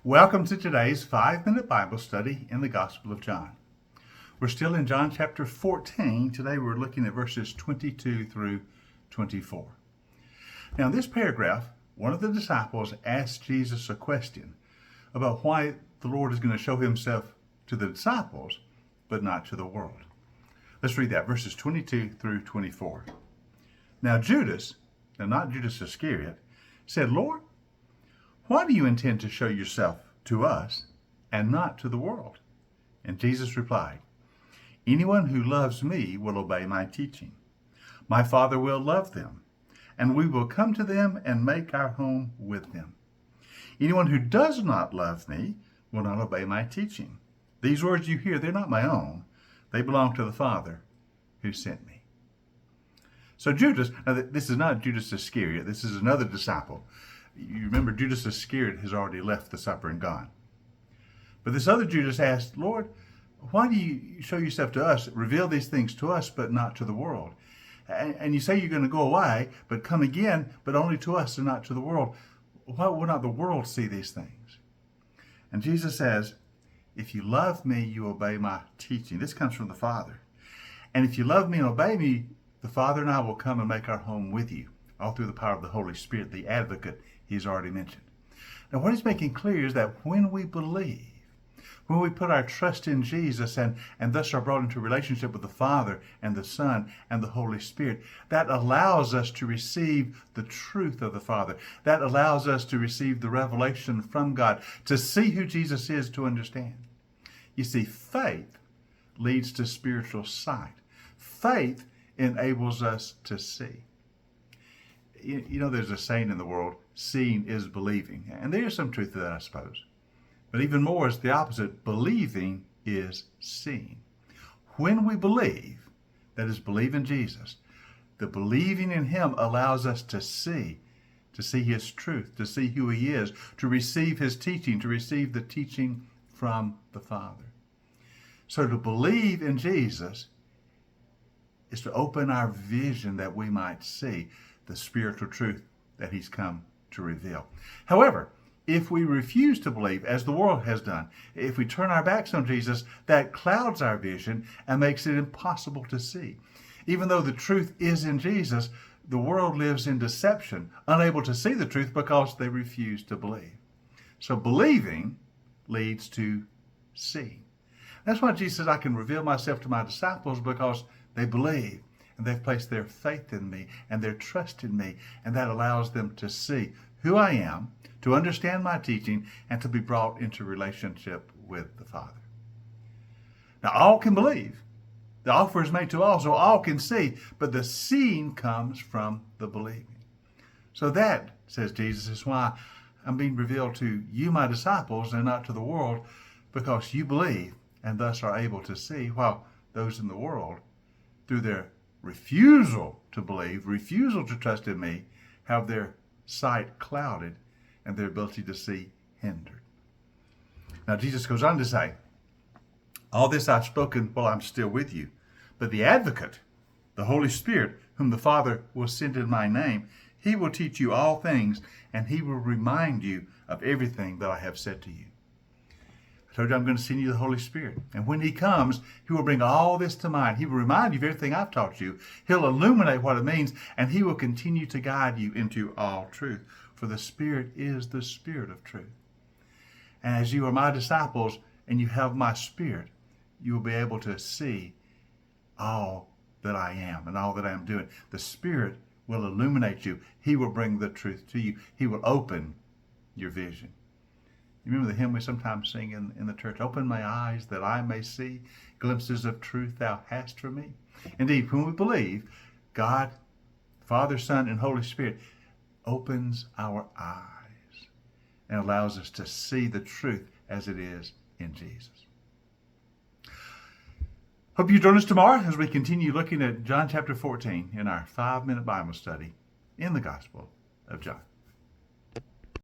Welcome to today's 5-minute Bible study in the Gospel of John. We're still in John chapter 14. Today we're looking at verses 22 through 24. Now in this paragraph, one of the disciples asked Jesus a question about why the Lord is going to show himself to the disciples, but not to the world. Let's read that, verses 22 through 24. Now Judas, and not Judas Iscariot, said, "Lord, why do you intend to show yourself to us and not to the world?" And Jesus replied, "Anyone who loves me will obey my teaching. My Father will love them, and we will come to them and make our home with them. Anyone who does not love me will not obey my teaching. These words you hear, they're not my own. They belong to the Father who sent me." So Judas, now this is not Judas Iscariot, this is another disciple. You remember Judas Iscariot has already left the supper and gone. But this other Judas asked, "Lord, why do you show yourself to us, reveal these things to us, but not to the world? And you say you're going to go away, but come again, but only to us and not to the world. Why will not the world see these things?" And Jesus says, "If you love me, you obey my teaching." This comes from the Father. "And if you love me and obey me, the Father and I will come and make our home with you," all through the power of the Holy Spirit, the advocate he's already mentioned. Now what he's making clear is that when we believe, when we put our trust in Jesus and thus are brought into relationship with the Father and the Son and the Holy Spirit, that allows us to receive the truth of the Father. That allows us to receive the revelation from God, to see who Jesus is, to understand. You see, faith leads to spiritual sight. Faith enables us to see. You know, there's a saying in the world, seeing is believing. And there is some truth to that, I suppose. But even more is the opposite. Believing is seeing. When we believe, that is, believe in Jesus, the believing in him allows us to see his truth, to see who he is, to receive his teaching, to receive the teaching from the Father. So to believe in Jesus is to open our vision that we might see the spiritual truth that he's come to reveal. However, if we refuse to believe, as the world has done, if we turn our backs on Jesus, that clouds our vision and makes it impossible to see. Even though the truth is in Jesus, the world lives in deception, unable to see the truth because they refuse to believe. So believing leads to seeing. That's why Jesus says, "I can reveal myself to my disciples because they believe and they've placed their faith in me and their trust in me, and that allows them to see who I am, to understand my teaching, and to be brought into relationship with the Father." Now all can believe. The offer is made to all, so all can see, but the seeing comes from the believing. So that, says Jesus, is why I'm being revealed to you, my disciples, and not to the world, because you believe and thus are able to see, while those in the world, through their refusal to believe, refusal to trust in me, have their sight clouded and their ability to see hindered. Now Jesus goes on to say, "All this I've spoken while I'm still with you, but the advocate, the Holy Spirit, whom the Father will send in my name, he will teach you all things, and he will remind you of everything that I have said to you." I told you I'm going to send you the Holy Spirit. And when he comes, he will bring all this to mind. He will remind you of everything I've taught you. He'll illuminate what it means, and he will continue to guide you into all truth. For the Spirit is the Spirit of truth. And as you are my disciples and you have my Spirit, you will be able to see all that I am and all that I am doing. The Spirit will illuminate you. He will bring the truth to you. He will open your vision. You remember the hymn we sometimes sing in the church, "Open my eyes that I may see glimpses of truth thou hast for me." Indeed, when we believe, God, Father, Son, and Holy Spirit opens our eyes and allows us to see the truth as it is in Jesus. Hope you join us tomorrow as we continue looking at John chapter 14 in our 5-minute Bible study in the Gospel of John.